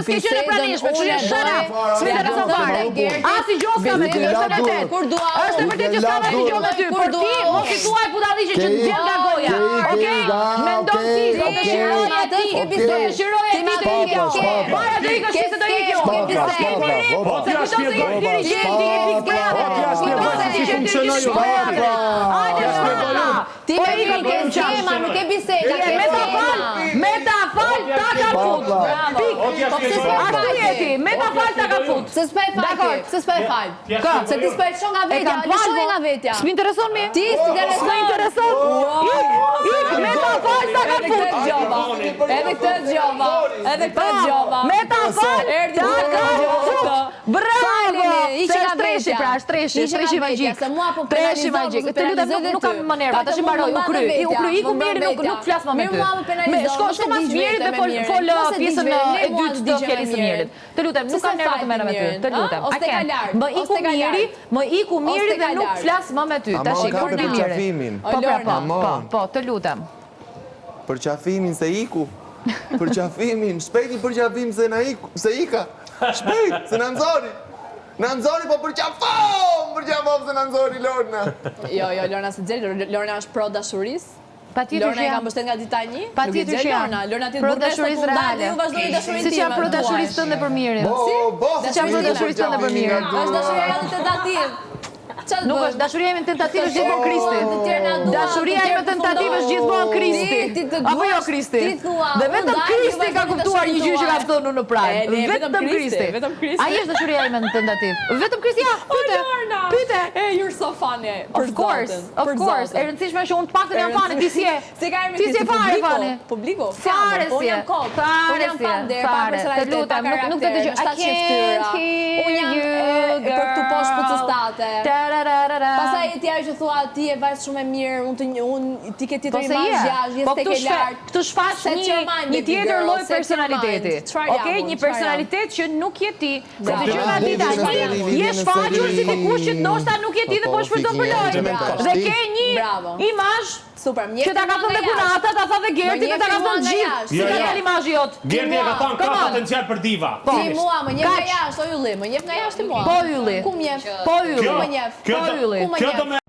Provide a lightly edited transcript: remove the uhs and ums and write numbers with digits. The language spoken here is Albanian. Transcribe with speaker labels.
Speaker 1: s'ke qenë në pranishme, që je shëna. S'mintereson fare. As i gjoska me ty, është e vërtet. Është e vërtet që s'ka me ty gjoska me ty, por ti mos i thuaj budalliqe që të vjen nga goja. Okej? Mendon ti, do të shiroje ti, do të shiroje ti të ikjo. Para të ikësh ti se do ikjo. Po ti as je dirigenti e pikëra. Si funksionoj ju? Hajde shpara. Ti me ikën qema, nuk e biseda. Me ta fal, ta ka fut. Ashtu jeti, me ta fal, ta ka fut.
Speaker 2: Se s'pe fal, se s'pe fal. Se ti s'pe lëshon nga vetja, lëshoj nga vetja.
Speaker 1: S'mi intereson mi?
Speaker 2: Ti s'mi intereson.
Speaker 1: Ik, me ta fal, ta ka fut.
Speaker 2: Edhe këtë gjova, edhe këtë gjova.
Speaker 1: Me ta fal, ta ka fut. Bravo! Se është treshi, pra, është treshi magjik. Treshi magjik. Të lutem, nuk kam më nerva, tash i mbaroj, u kry. Iku Miri, nuk flas më me ty. Shko mas Mirit dhe fol pjesën e dytë të fjalës së Mirit. Të lutem, nuk kam nerva të merrem me ty. Të lutem. Më iku Miri dhe nuk flas më me ty. Tash kur di Miri. Po, të lutem.
Speaker 3: Për qafimin se iku. Për qafimin, shpejti për qafim se ika. Shpejt, se në nëzori. Në nëzori, po për qafom se në nëzori Lorna.
Speaker 2: Jo, Lorna se gjelë, Lorna është pro dashuris.
Speaker 1: Lorna
Speaker 2: e ka mbështet nga dita një.
Speaker 1: Patjetër që jam.
Speaker 2: Lorna ti të burres të fundate, ju vazhdojnë dashurin time.
Speaker 1: Si që jam pro dashuris tënde për Mirin. Si që jam pro dashuris tënde për Mirin.
Speaker 2: Është dashuria edhe tentativ.
Speaker 1: Nuk është, dashuria ime tentativë është gjithmonë Kristi. Dashuria ime tentativë është gjithmonë Kristi. Apo jo Kristi? Dhe vetëm Kristi ka kuptuar një gjë që ka thënë në prajm. Vetëm Kristi. Ai është dashuria ime tentativë. Vetëm Kristi, ja, pyete.
Speaker 2: You're so funny.
Speaker 1: Of course. E rëndësishme është unë të paktën jam fani, ti si je? Ti si je fare fani?
Speaker 2: Publiku.
Speaker 1: Fare si je.
Speaker 2: Fare.
Speaker 1: Të lutem, nuk të dëgjoj. I can't hear you,
Speaker 2: për këtu poshtë pucëstate.
Speaker 1: Pastaj
Speaker 2: ti ajo që thua ti e vajzë shumë e mirë, unë ti ke tjetër imazh jashtë, je tek e lartë.
Speaker 1: Këtu shfaq një tjetër lloj personaliteti. Okej, një personalitet që nuk je ti. Se të gjëra dita je shfaqur si dikush që ndoshta nuk je ti dhe po shfrytëzon për lojë. Dhe ke një imazh
Speaker 2: super,
Speaker 1: që ta ka thënë Kunata, ta tha dhe Gerti, ta ka thënë gjithë. Si ka dalë imazhi jot?
Speaker 4: Gerti e ka thënë ka potencial për diva.
Speaker 2: Ti mua më njeh nga jashtë, o ylli, më njeh nga jashtë mua.
Speaker 1: Po ylli.
Speaker 2: Ku më njeh?
Speaker 1: Po ylli.
Speaker 2: Më njeh.
Speaker 4: Kjo do